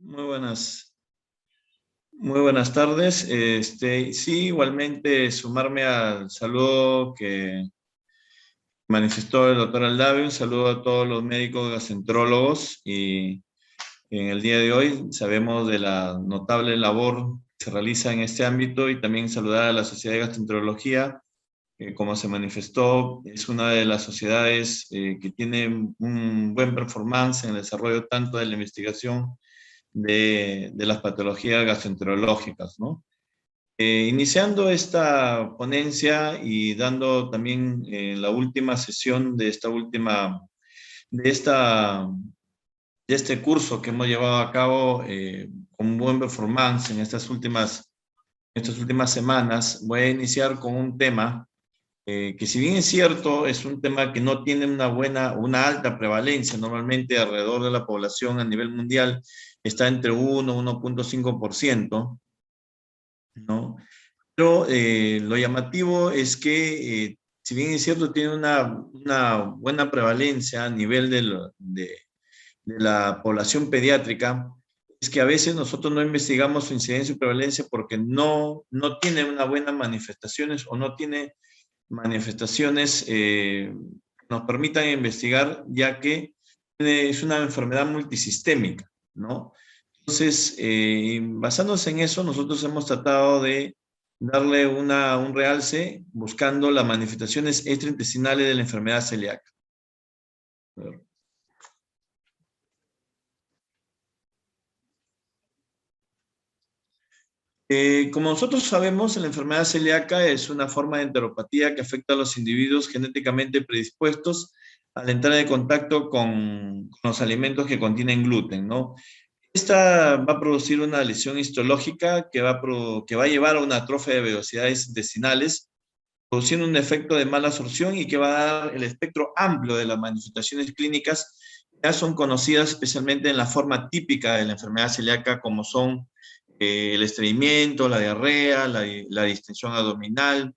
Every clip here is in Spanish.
Muy muy buenas tardes. Sí, igualmente sumarme al saludo que manifestó el doctor Aldave. Un saludo a todos los médicos gastroenterólogos y en el día de hoy sabemos de la notable labor que se realiza en este ámbito y también saludar a la Sociedad de Gastroenterología, que como se manifestó es una de las sociedades que tiene un buen performance en el desarrollo tanto de la investigación de las patologías gastroenterológicas, ¿no? Iniciando esta ponencia y dando también la última sesión de de esta, de este curso que hemos llevado a cabo con buen performance en estas últimas semanas, voy a iniciar con un tema que si bien es cierto, es un tema que no tiene una alta prevalencia, normalmente alrededor de la población a nivel mundial está entre 1,5%, ¿no? Pero lo llamativo es que, si bien es cierto, tiene una buena prevalencia a nivel de la población pediátrica, es que a veces nosotros no investigamos su incidencia y prevalencia porque no tiene unas buenas manifestaciones o no tiene manifestaciones que nos permitan investigar, ya que es una enfermedad multisistémica, ¿no? Entonces, basándose en eso, nosotros hemos tratado de darle un realce buscando las manifestaciones extraintestinales de la enfermedad celíaca. Como nosotros sabemos, la enfermedad celíaca es una forma de enteropatía que afecta a los individuos genéticamente predispuestos al entrar en contacto con los alimentos que contienen gluten, ¿no? Esta va a producir una lesión histológica que va a llevar a una atrofia de velocidades intestinales, produciendo un efecto de mala absorción y que va a dar el espectro amplio de las manifestaciones clínicas que ya son conocidas especialmente en la forma típica de la enfermedad celíaca, como son el estreñimiento, la diarrea, la distensión abdominal,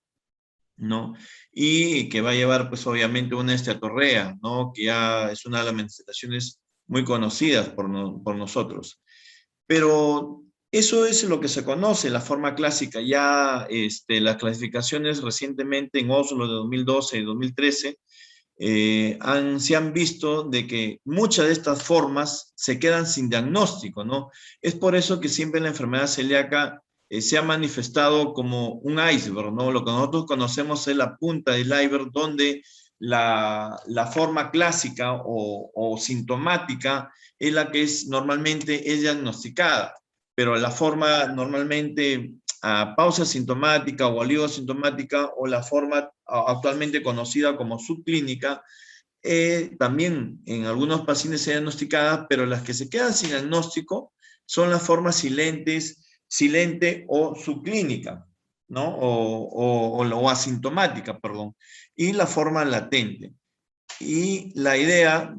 ¿no? Y que va a llevar, pues, obviamente, una esteatorrea, ¿no? Que ya es una de las manifestaciones muy conocidas por nosotros. Pero eso es lo que se conoce, la forma clásica. Ya las clasificaciones recientemente en Oslo de 2012 y 2013 se han visto de que muchas de estas formas se quedan sin diagnóstico, ¿no? Es por eso que siempre la enfermedad celíaca se ha manifestado como un iceberg, ¿no? Lo que nosotros conocemos es la punta del iceberg, donde la forma clásica o sintomática es la que normalmente es diagnosticada, pero la forma normalmente pausa sintomática o oligosintomática o la forma actualmente conocida como subclínica, también en algunos pacientes se diagnosticadas, pero las que se quedan sin diagnóstico son las formas silente o subclínica, ¿no? O asintomática, perdón, y la forma latente. Y la idea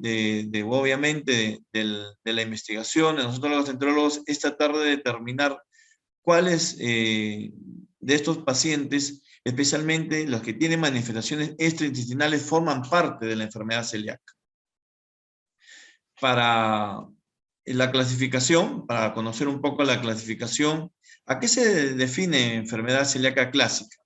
obviamente, de la investigación de nosotros los gastroenterólogos es tratar de determinar cuáles de estos pacientes, especialmente los que tienen manifestaciones extraintestinales, forman parte de la enfermedad celíaca. Para la clasificación, para conocer un poco la clasificación, ¿a qué se define enfermedad celíaca clásica?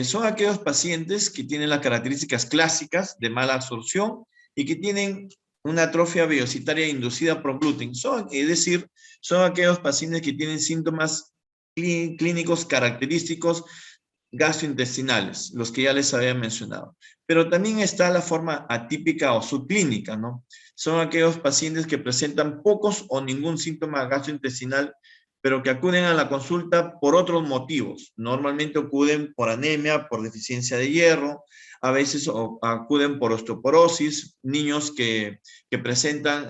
Son aquellos pacientes que tienen las características clásicas de mala absorción y que tienen una atrofia velocitaria inducida por gluten. Es decir, son aquellos pacientes que tienen síntomas clínicos característicos gastrointestinales, los que ya les había mencionado. Pero también está la forma atípica o subclínica, ¿no? Son aquellos pacientes que presentan pocos o ningún síntoma gastrointestinal, pero que acuden a la consulta por otros motivos. Normalmente acuden por anemia, por deficiencia de hierro, a veces acuden por osteoporosis, niños que presentan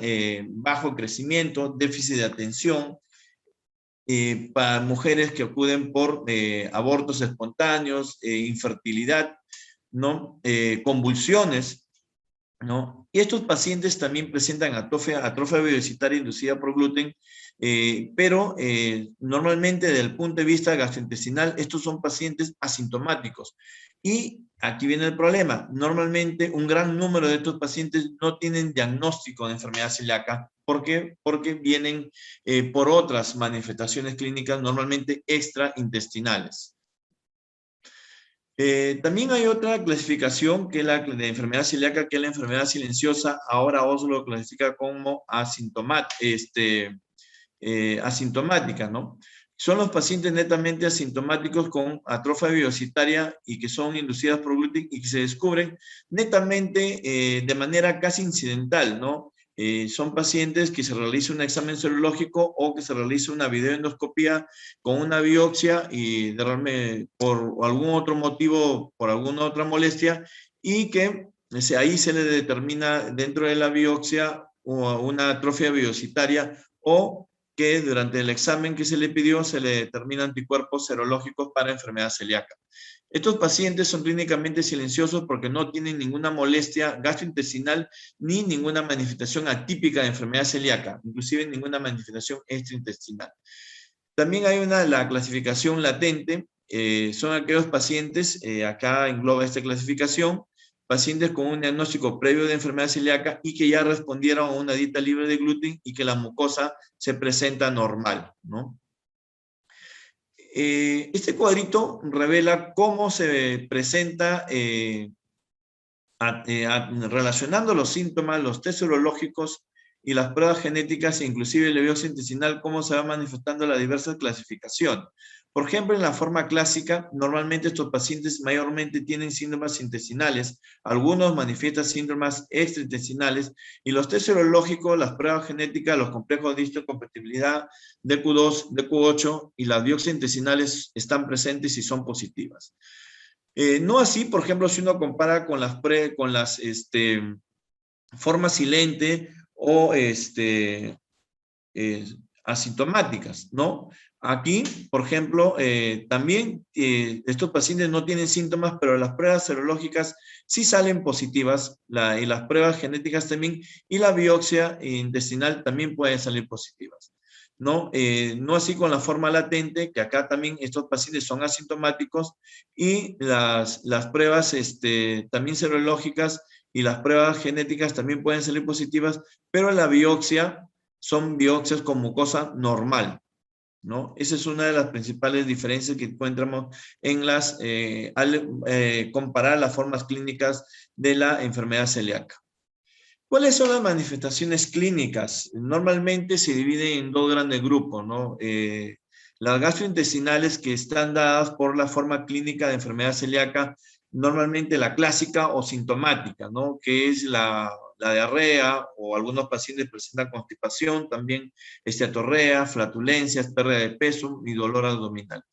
bajo crecimiento, déficit de atención, para mujeres que acuden por abortos espontáneos, infertilidad, ¿no? Convulsiones, ¿no? Y estos pacientes también presentan atrofia velocitaria inducida por gluten, pero normalmente desde el punto de vista gastrointestinal, estos son pacientes asintomáticos. Y aquí viene el problema. Normalmente un gran número de estos pacientes no tienen diagnóstico de enfermedad celíaca ¿Por qué? Porque vienen por otras manifestaciones clínicas normalmente extraintestinales. También hay otra clasificación que es la de enfermedad celíaca, que es la enfermedad silenciosa. Ahora Oslo lo clasifica como asintomática, ¿no? Son los pacientes netamente asintomáticos con atrofia biocitaria y que son inducidas por gluten y que se descubren netamente de manera casi incidental, ¿no? Son pacientes que se realiza un examen serológico o que se realiza una videoendoscopía con una biopsia y por algún otro motivo, por alguna otra molestia, y que ahí se le determina dentro de la biopsia una atrofia biocitaria o que durante el examen que se le pidió se le determinan anticuerpos serológicos para enfermedad celíaca. Estos pacientes son clínicamente silenciosos porque no tienen ninguna molestia gastrointestinal ni ninguna manifestación atípica de enfermedad celíaca, inclusive ninguna manifestación extraintestinal. También hay la clasificación latente, son aquellos pacientes, acá engloba esta clasificación, pacientes con un diagnóstico previo de enfermedad celíaca y que ya respondieron a una dieta libre de gluten y que la mucosa se presenta normal, ¿no? Este cuadrito revela cómo se presenta relacionando los síntomas, los test serológicos y las pruebas genéticas e inclusive la biopsia intestinal, cómo se va manifestando la diversa clasificación. Por ejemplo, en la forma clásica, normalmente estos pacientes mayormente tienen síntomas intestinales, algunos manifiestan síntomas extraintestinales, y los test serológicos, las pruebas genéticas, los complejos de histocompatibilidad, DQ2, DQ8 y las biopsias intestinales están presentes y son positivas. No así, por ejemplo, si uno compara con las formas silente o asintomáticas, ¿no? Aquí, por ejemplo, también estos pacientes no tienen síntomas, pero las pruebas serológicas sí salen positivas, y las pruebas genéticas también, y la biopsia intestinal también pueden salir positivas, ¿no? No así con la forma latente, que acá también estos pacientes son asintomáticos, y las pruebas también serológicas y las pruebas genéticas también pueden salir positivas, pero la biopsia son biopsias con mucosa normal, ¿no? Esa es una de las principales diferencias que encontramos en al comparar las formas clínicas de la enfermedad celíaca. ¿Cuáles son las manifestaciones clínicas? Normalmente se dividen en dos grandes grupos, ¿no? Las gastrointestinales, que están dadas por la forma clínica de enfermedad celíaca, normalmente la clásica o sintomática, ¿no? Que es la diarrea, o algunos pacientes presentan constipación, también esteatorrea, flatulencias, pérdida de peso y dolor abdominal.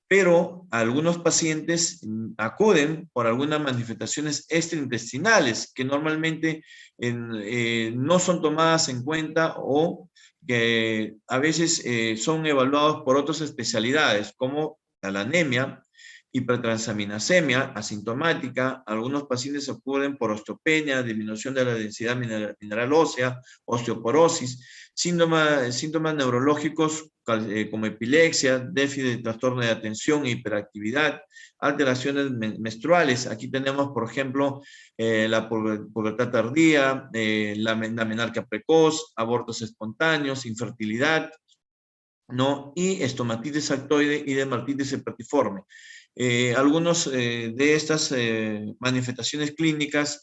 Pero algunos pacientes acuden por algunas manifestaciones extraintestinales que normalmente no son tomadas en cuenta, o que a veces son evaluados por otras especialidades, como la anemia, hipertransaminasemia asintomática. Algunos pacientes acuden por osteopenia, disminución de la densidad mineral ósea, osteoporosis, síntomas neurológicos como epilepsia, déficit de trastorno de atención e hiperactividad, alteraciones menstruales. Aquí tenemos, por ejemplo, la pubertad tardía, la menarquia precoz, abortos espontáneos, infertilidad, ¿no? Y estomatitis actoide y dermatitis herpetiforme. Algunos de estas manifestaciones clínicas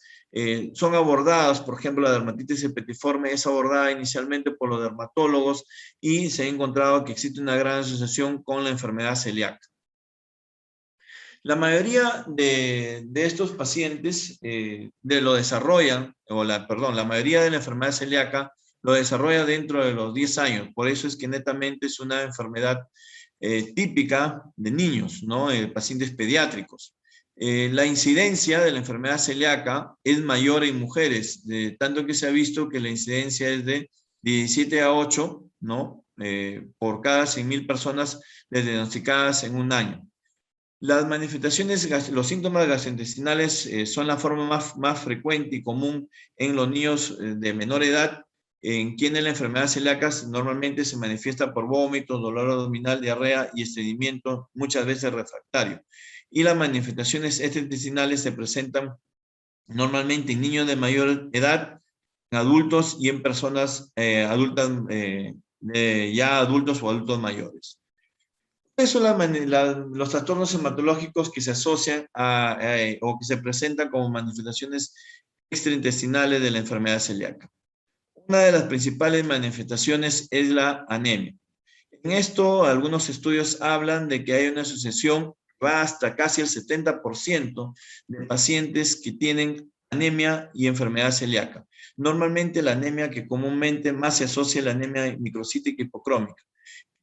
son abordadas. Por ejemplo, la dermatitis herpetiforme es abordada inicialmente por los dermatólogos y se ha encontrado que existe una gran asociación con la enfermedad celíaca. La mayoría de estos pacientes la mayoría de la enfermedad celíaca lo desarrolla dentro de los 10 años. Por eso es que netamente es una enfermedad típica de niños, ¿no? Pacientes pediátricos. La incidencia de la enfermedad celíaca es mayor en mujeres, tanto que se ha visto que la incidencia es de 17 a 8, ¿no? Por cada 100.000 personas diagnosticadas en un año. Las manifestaciones, los síntomas gastrointestinales son la forma más frecuente y común en los niños de menor edad, en quienes la enfermedad celíaca normalmente se manifiesta por vómitos, dolor abdominal, diarrea y estreñimiento, muchas veces refractario. Y las manifestaciones extraintestinales se presentan normalmente en niños de mayor edad, en adultos y en personas adultas, ya adultos o adultos mayores. ¿Cuáles son los trastornos hematológicos que se asocian o que se presentan como manifestaciones extraintestinales de la enfermedad celíaca? Una de las principales manifestaciones es la anemia. En esto, algunos estudios hablan de que hay una asociación, va hasta casi el 70% de pacientes que tienen anemia y enfermedad celíaca. Normalmente la anemia que comúnmente más se asocia a la anemia microcítica hipocrómica.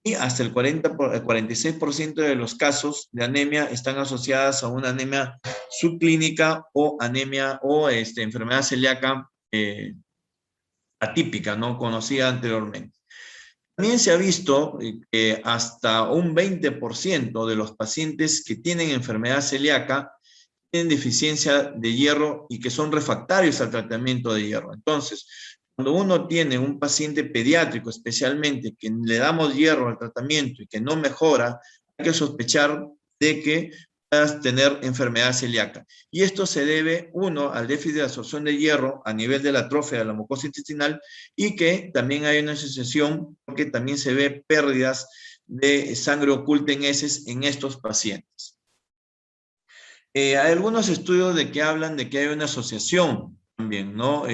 Y hasta el 46% de los casos de anemia están asociadas a una anemia subclínica o anemia o enfermedad celíaca atípica, no conocida anteriormente. También se ha visto que hasta un 20% de los pacientes que tienen enfermedad celíaca tienen deficiencia de hierro y que son refractarios al tratamiento de hierro. Entonces, cuando uno tiene un paciente pediátrico, especialmente, que le damos hierro al tratamiento y que no mejora, hay que sospechar de que puedas tener enfermedad celíaca. Y esto se debe, uno, al déficit de absorción de hierro a nivel de la atrofia de la mucosa intestinal y que también hay una asociación porque también se ve pérdidas de sangre oculta en heces en estos pacientes. Hay algunos estudios de que hablan de que hay una asociación también, ¿no?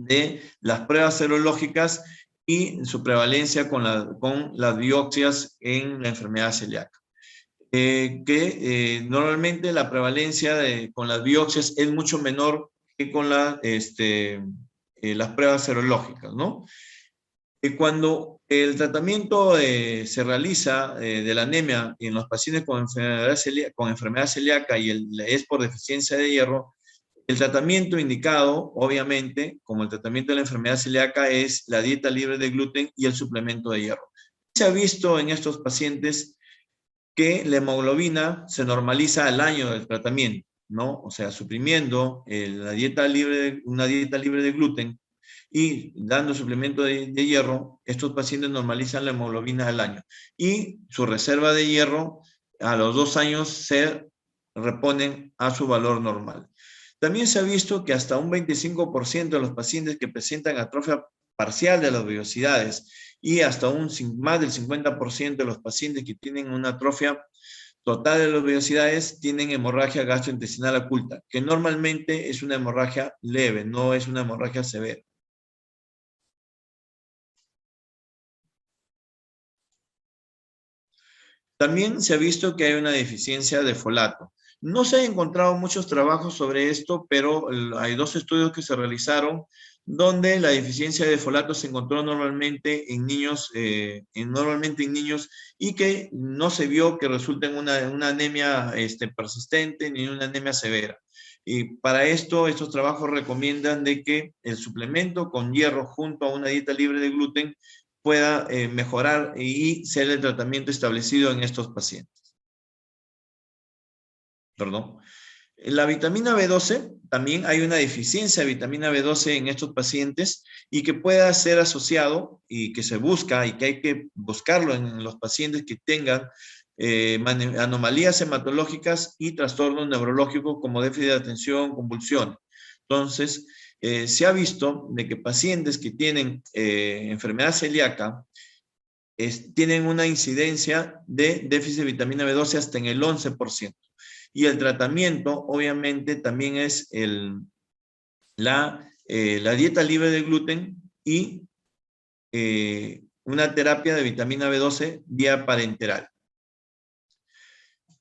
De las pruebas serológicas y su prevalencia con las biopsias en la enfermedad celíaca. Normalmente la prevalencia con las biopsias es mucho menor que con las pruebas serológicas, ¿no? Cuando el tratamiento se realiza de la anemia en los pacientes con enfermedad celíaca y es por deficiencia de hierro, el tratamiento indicado, obviamente, como el tratamiento de la enfermedad celíaca, es la dieta libre de gluten y el suplemento de hierro. Se ha visto en estos pacientes que la hemoglobina se normaliza al año del tratamiento, ¿no? O sea, suprimiendo una dieta libre de gluten y dando suplemento de hierro, estos pacientes normalizan la hemoglobina al año. Y su reserva de hierro a los 2 años se reponen a su valor normal. También se ha visto que hasta un 25% de los pacientes que presentan atrofia parcial de las vellosidades y hasta más del 50% de los pacientes que tienen una atrofia total de las vellosidades tienen hemorragia gastrointestinal oculta, que normalmente es una hemorragia leve, no es una hemorragia severa. También se ha visto que hay una deficiencia de folato. No se han encontrado muchos trabajos sobre esto, pero hay 2 estudios que se realizaron donde la deficiencia de folato se encontró normalmente en niños, y que no se vio que resulte en una anemia persistente ni una anemia severa. Y para esto, estos trabajos recomiendan de que el suplemento con hierro junto a una dieta libre de gluten pueda mejorar y ser el tratamiento establecido en estos pacientes. Perdón. La vitamina B12, también hay una deficiencia de vitamina B12 en estos pacientes y que pueda ser asociado y que se busca y que hay que buscarlo en los pacientes que tengan anomalías hematológicas y trastornos neurológicos como déficit de atención, convulsiones. Entonces, se ha visto de que pacientes que tienen enfermedad celíaca tienen una incidencia de déficit de vitamina B12 hasta en el 11%. Y el tratamiento, obviamente, también es la dieta libre de gluten y una terapia de vitamina B12 vía parenteral.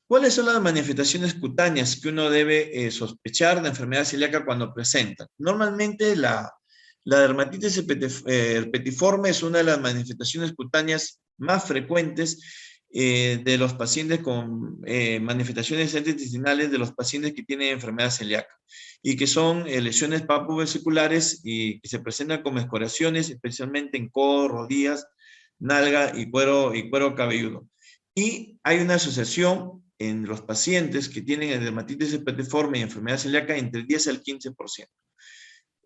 ¿Cuáles son las manifestaciones cutáneas que uno debe sospechar de enfermedad celíaca cuando presenta? Normalmente la dermatitis herpetiforme es una de las manifestaciones cutáneas más frecuentes de los pacientes con manifestaciones intestinales de los pacientes que tienen enfermedad celíaca y que son lesiones papovesiculares y que se presentan como escoriaciones, especialmente en codo, rodillas, nalga y cuero cabelludo. Y hay una asociación en los pacientes que tienen dermatitis herpetiforme y enfermedad celíaca entre el 10 al 15%.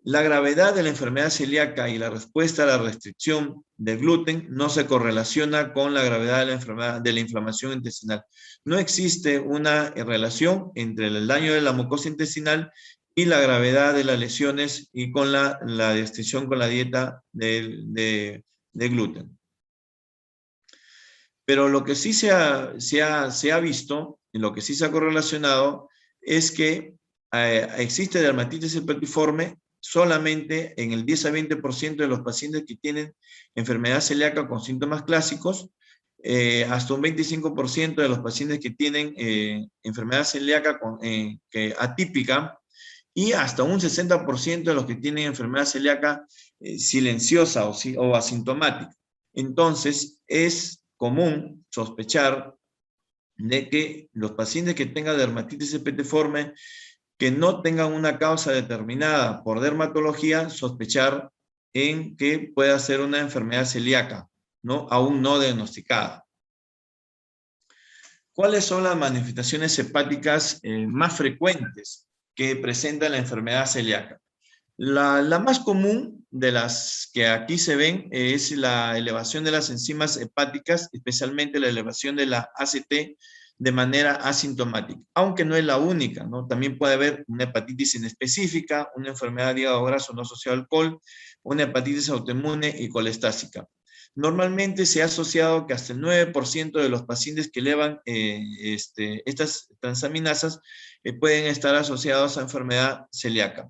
La gravedad de la enfermedad celíaca y la respuesta a la restricción del gluten no se correlaciona con la gravedad de la enfermedad de la inflamación intestinal. No existe una relación entre el daño de la mucosa intestinal y la gravedad de las lesiones y con la restricción con la dieta de gluten. Pero lo que sí se ha visto, y lo que sí se ha correlacionado, es que existe dermatitis herpetiforme solamente en el 10 a 20% de los pacientes que tienen enfermedad celíaca con síntomas clásicos, hasta un 25% de los pacientes que tienen enfermedad celíaca atípica, y hasta un 60% de los que tienen enfermedad celíaca silenciosa o asintomática. Entonces, es común sospechar de que los pacientes que tengan dermatitis herpetiforme, que no tengan una causa determinada por dermatología, sospechar en que pueda ser una enfermedad celíaca, ¿no? Aún no diagnosticada. ¿Cuáles son las manifestaciones hepáticas más frecuentes que presenta la enfermedad celíaca? La más común de las que aquí se ven es la elevación de las enzimas hepáticas, especialmente la elevación de la ACT de manera asintomática, aunque no es la única, ¿no? También puede haber una hepatitis inespecífica, una enfermedad de hígado graso no asociado al alcohol, una hepatitis autoinmune y colestásica. Normalmente se ha asociado que hasta el 9% de los pacientes que elevan estas transaminasas pueden estar asociados a enfermedad celíaca.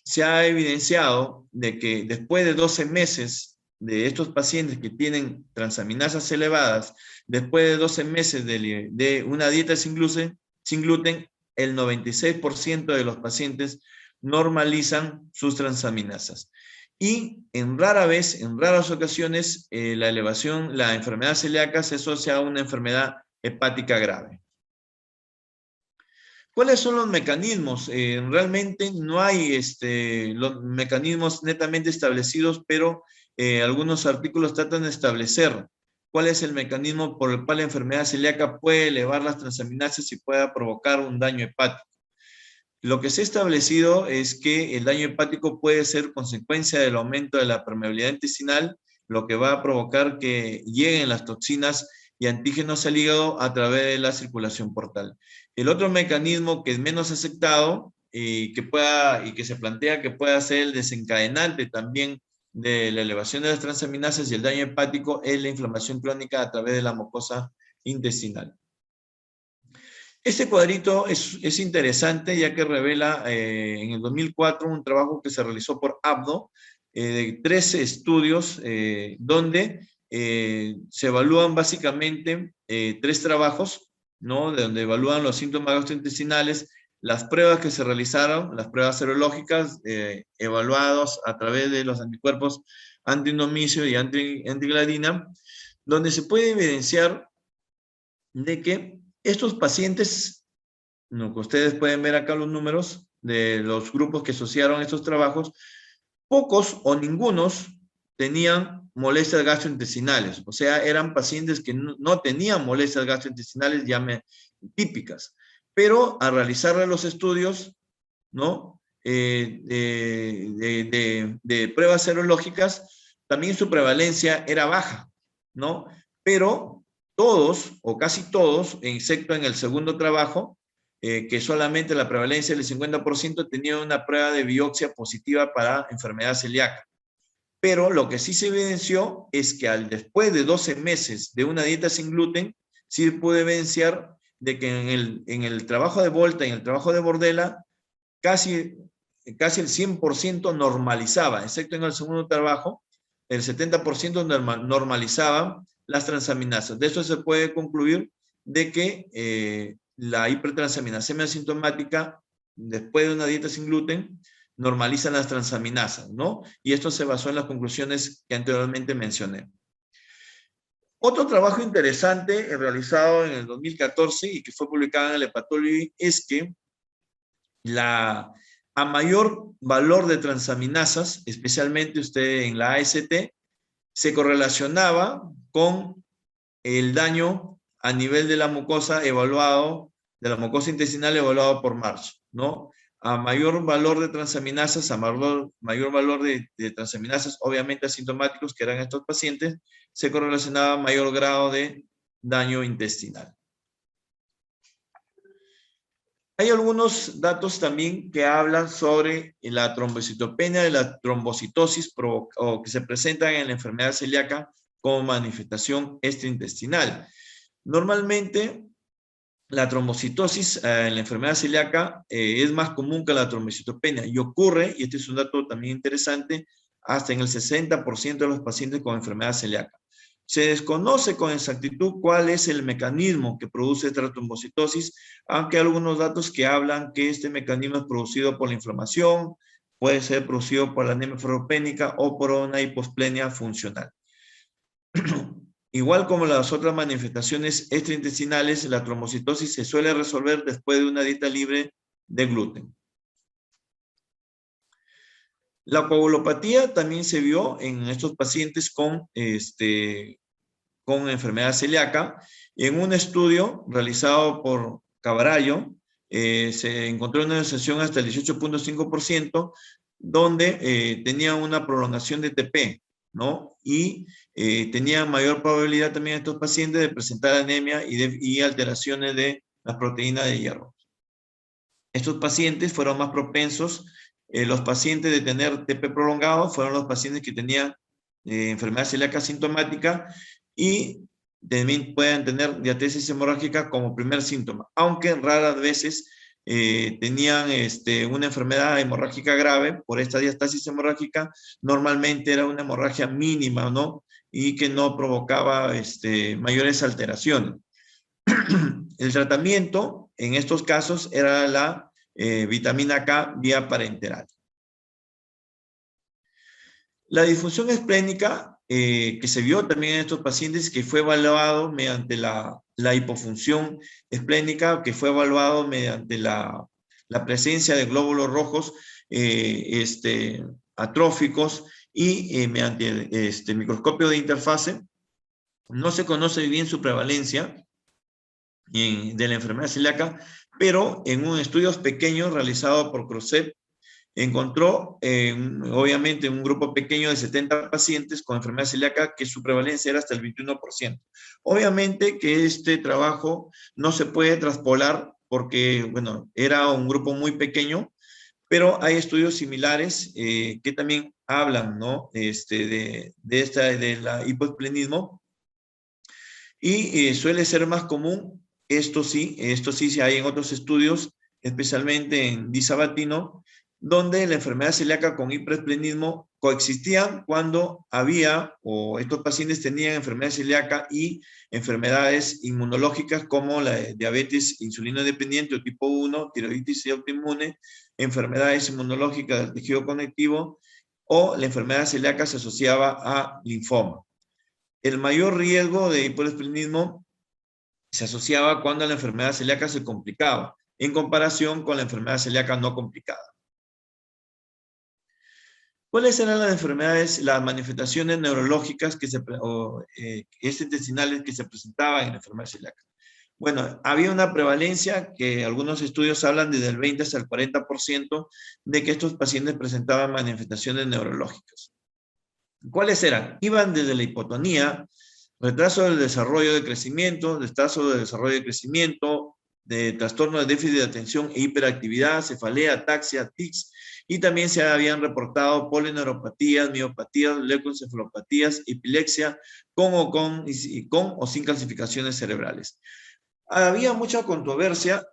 Se ha evidenciado de que después de 12 meses de estos pacientes que tienen transaminasas elevadas, después de 12 meses de una dieta sin gluten, el 96% de los pacientes normalizan sus transaminasas. Y en raras ocasiones, la enfermedad celíaca se asocia a una enfermedad hepática grave. ¿Cuáles son los mecanismos? Realmente no hay los mecanismos netamente establecidos, pero algunos artículos tratan de establecer cuál es el mecanismo por el cual la enfermedad celíaca puede elevar las transaminasas y pueda provocar un daño hepático. Lo que se ha establecido es que el daño hepático puede ser consecuencia del aumento de la permeabilidad intestinal, lo que va a provocar que lleguen las toxinas y antígenos al hígado a través de la circulación portal. El otro mecanismo que es menos aceptado y que se plantea que pueda ser el desencadenante también de la elevación de las transaminasas y el daño hepático es la inflamación crónica a través de la mucosa intestinal. Este cuadrito es interesante ya que revela en el 2004 un trabajo que se realizó por ABDO de 13 estudios donde se evalúan básicamente 3 trabajos, ¿no? De donde evalúan los síntomas gastrointestinales, las pruebas que se realizaron, las pruebas serológicas evaluados a través de los anticuerpos antinomicio y antigladina, donde se puede evidenciar de que estos pacientes, lo que ustedes pueden ver acá los números de los grupos que asociaron estos trabajos, pocos o ningunos tenían molestias gastrointestinales, o sea, eran pacientes que no tenían molestias gastrointestinales típicas, pero al realizar los estudios, ¿no? De pruebas serológicas, también su prevalencia era baja, ¿no? Pero todos, o casi todos, excepto en el segundo trabajo, que solamente la prevalencia del 50% tenía una prueba de biopsia positiva para enfermedad celíaca. Pero lo que sí se evidenció es que después de 12 meses de una dieta sin gluten, sí pude evidenciar de que en el trabajo de Volta y en el trabajo de Bordella, casi el 100% normalizaba, excepto en el segundo trabajo, el 70% normalizaba las transaminasas. De eso se puede concluir de que la hipertransaminasemia asintomática, después de una dieta sin gluten, normalizan las transaminasas, ¿no? Y esto se basó en las conclusiones que anteriormente mencioné. Otro trabajo interesante realizado en el 2014 y que fue publicado en el Hepatology es que a mayor valor de transaminasas, especialmente usted en la AST, se correlacionaba con el daño a nivel de la mucosa evaluado, de la mucosa intestinal evaluado por Marsh, ¿no? A mayor valor de transaminasas, a mayor valor de transaminasas, obviamente asintomáticos, que eran estos pacientes, se correlacionaba mayor grado de daño intestinal. Hay algunos datos también que hablan sobre la trombocitopenia de la trombocitosis o que se presentan en la enfermedad celíaca como manifestación extraintestinal. Normalmente, la trombocitosis en la enfermedad celíaca es más común que la trombocitopenia y ocurre, y este es un dato también interesante, hasta en el 60% de los pacientes con enfermedad celíaca. Se desconoce con exactitud cuál es el mecanismo que produce esta trombocitosis, aunque hay algunos datos que hablan que este mecanismo es producido por la inflamación, puede ser producido por la anemia ferropénica o por una hiposplenia funcional. Igual como las otras manifestaciones extraintestinales, la trombocitosis se suele resolver después de una dieta libre de gluten. La coagulopatía también se vio en estos pacientes con enfermedad celíaca. En un estudio realizado por Cabrallo, se encontró una asociación hasta el 18.5%, donde tenía una prolongación de TP, ¿no? Y tenía mayor probabilidad también estos pacientes de presentar anemia y alteraciones de las proteínas de hierro. Estos pacientes fueron más propensos, los pacientes de tener TP prolongado fueron los pacientes que tenían enfermedad celíaca sintomática y también pueden tener diatesis hemorrágica como primer síntoma, aunque raras veces tenían una enfermedad hemorrágica grave por esta diastasis hemorrágica. Normalmente era una hemorragia mínima, ¿no? Y que no provocaba mayores alteraciones. El tratamiento en estos casos era la vitamina K vía parenteral. La disfunción esplénica que se vio también en estos pacientes, que fue evaluado mediante la hipofunción esplénica, que fue evaluado mediante la presencia de glóbulos rojos atróficos y mediante el microscopio de interfase. No se conoce bien su prevalencia de la enfermedad celíaca, pero en un estudio pequeño realizado por Crocep, encontró, obviamente, en un grupo pequeño de 70 pacientes con enfermedad celíaca que su prevalencia era hasta el 21%. Obviamente que este trabajo no se puede traspolar porque, bueno, era un grupo muy pequeño, pero hay estudios similares que también hablan, ¿no? De la hipoesplenismo y suele ser más común, esto sí se hay en otros estudios, especialmente en Di Sabatino, donde la enfermedad celíaca con hiperesplenismo coexistían cuando había o estos pacientes tenían enfermedad celíaca y enfermedades inmunológicas como la diabetes insulino dependiente o tipo 1, tiroiditis autoinmune, enfermedades inmunológicas del tejido conectivo o la enfermedad celíaca se asociaba a linfoma. El mayor riesgo de hiperesplenismo se asociaba cuando la enfermedad celíaca se complicaba, en comparación con la enfermedad celíaca no complicada. ¿Cuáles eran las enfermedades, las manifestaciones neurológicas intestinales que se presentaban en la enfermedad celíaca? Bueno, había una prevalencia que algunos estudios hablan desde el 20 hasta el 40% de que estos pacientes presentaban manifestaciones neurológicas. ¿Cuáles eran? Iban desde la hipotonía, retraso del desarrollo de crecimiento, retraso del desarrollo de crecimiento, de trastorno de déficit de atención e hiperactividad, cefalea, ataxia, tics, y también se habían reportado polineuropatías, miopatías, leucoencefalopatías, epilepsia, con o sin calcificaciones cerebrales. Había mucha controversia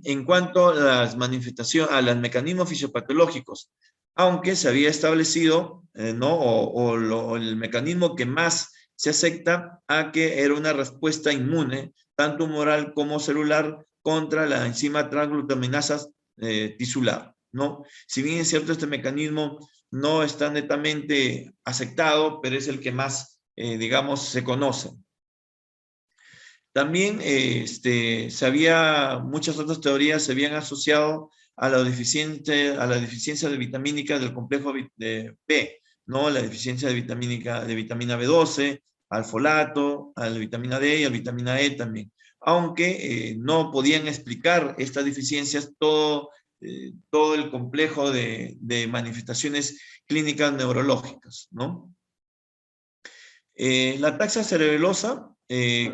en cuanto a las manifestaciones, a los mecanismos fisiopatológicos, aunque se había establecido, el mecanismo que más se acepta a que era una respuesta inmune, tanto humoral como celular, contra la enzima transglutaminasa tisular, ¿no? Si bien es cierto, este mecanismo no está netamente aceptado, pero es el que más, digamos, se conoce. También muchas otras teorías se habían asociado a la deficiencia de vitamínica del complejo de B, ¿no? La deficiencia de vitamina B12, al folato, a la vitamina D y a la vitamina E también. Aunque no podían explicar estas deficiencias todo el complejo de manifestaciones clínicas neurológicas, ¿no? La taxa cerebelosa,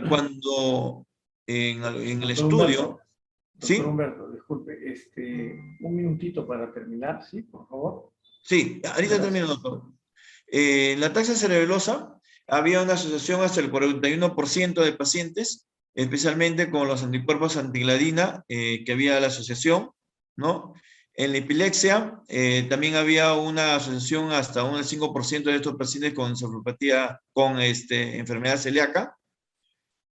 cuando en el estudio Doctor ¿Sí? Humberto, disculpe, un minutito para terminar, ¿sí? Por favor. Sí, ahorita termino, Gracias. doctor. La taxa cerebelosa, había una asociación hasta el 41% de pacientes, especialmente con los anticuerpos antigladina, que había la asociación, ¿no? En la epilepsia, también había una asociación hasta un 5% de estos pacientes con encefalopatía, con enfermedad celíaca.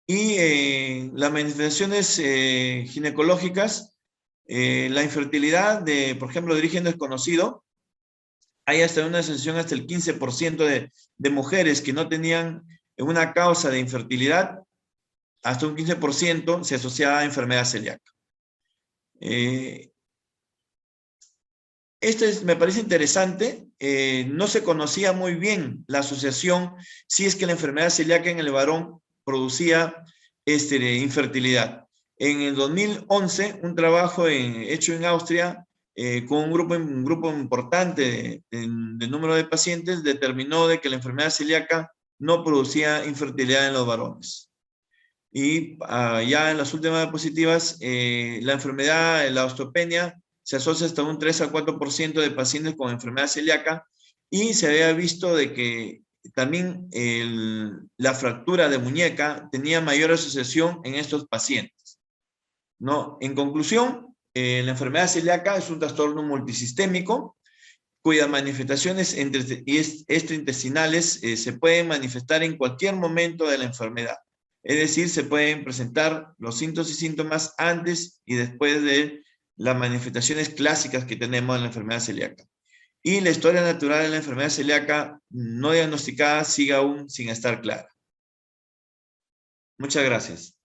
Y las manifestaciones ginecológicas, la infertilidad de, por ejemplo, de origen desconocido, hay hasta una asociación hasta el 15% de mujeres que no tenían una causa de infertilidad, hasta un 15% se asociaba a enfermedad celíaca. Me parece interesante, no se conocía muy bien la asociación si es que la enfermedad celíaca en el varón producía infertilidad. En el 2011, un trabajo hecho en Austria con un grupo importante de número de pacientes determinó de que la enfermedad celíaca no producía infertilidad en los varones. Y ya en las últimas diapositivas, la enfermedad, la osteopenia, se asocia hasta un 3 a 4% de pacientes con enfermedad celíaca y se había visto de que también la fractura de muñeca tenía mayor asociación en estos pacientes, ¿no? En conclusión, la enfermedad celíaca es un trastorno multisistémico cuyas manifestaciones extraintestinales se pueden manifestar en cualquier momento de la enfermedad. Es decir, se pueden presentar los síntomas y síntomas antes y después de las manifestaciones clásicas que tenemos en la enfermedad celíaca. Y la historia natural de la enfermedad celíaca no diagnosticada sigue aún sin estar clara. Muchas gracias.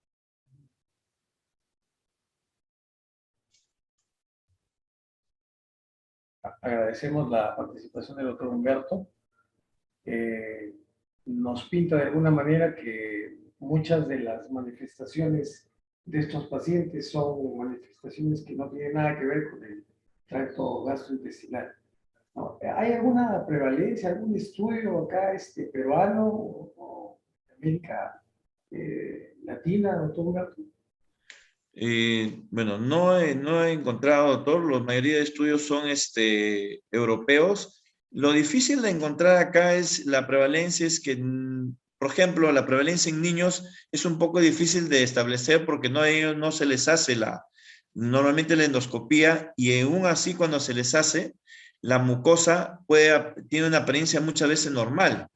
Agradecemos la participación del doctor Humberto. Nos pinta de alguna manera que muchas de las manifestaciones de estos pacientes son manifestaciones que no tienen nada que ver con el tracto gastrointestinal. ¿No? ¿Hay alguna prevalencia, algún estudio acá peruano o de América Latina, doctor Humberto? Bueno, no he encontrado todos, la mayoría de estudios son europeos. Lo difícil de encontrar acá es la prevalencia, es que, por ejemplo, la prevalencia en niños es un poco difícil de establecer porque a ellos no se les hace normalmente la endoscopía y aún así cuando se les hace, la mucosa tiene una apariencia muchas veces normal,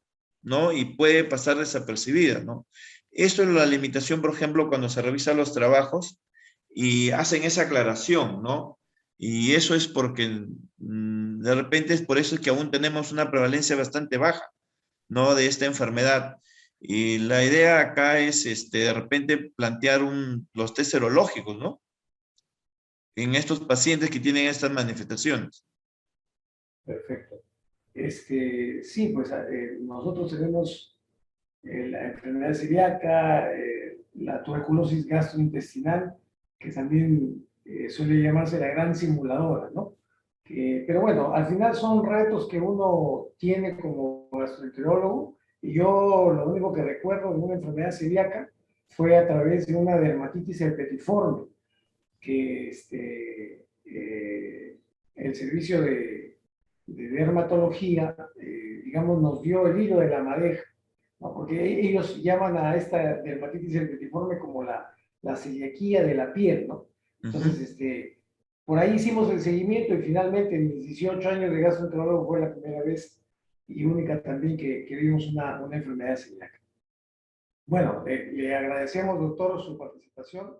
¿no? Y puede pasar desapercibida, ¿no? Esto es la limitación, por ejemplo, cuando se revisan los trabajos y hacen esa aclaración, ¿no? Y eso es porque de repente es por eso es que aún tenemos una prevalencia bastante baja, ¿no? De esta enfermedad. Y la idea acá es, de repente, plantear los test serológicos, ¿no? En estos pacientes que tienen estas manifestaciones. Perfecto. Sí, pues nosotros tenemos la enfermedad celíaca, la tuberculosis gastrointestinal, que también suele llamarse la gran simuladora, ¿no? Pero bueno, al final son retos que uno tiene como gastroenterólogo, y yo lo único que recuerdo de una enfermedad celíaca fue a través de una dermatitis herpetiforme, que el servicio de dermatología, digamos, nos dio el hilo de la madeja, ¿no? Porque ellos llaman a esta dermatitis herpetiforme como la celiaquía de la piel, ¿no? Entonces, por ahí hicimos el seguimiento y finalmente en mis 18 años de gastroenterólogo fue la primera vez y única también que vimos una enfermedad celíaca. Bueno, le agradecemos, doctor, su participación.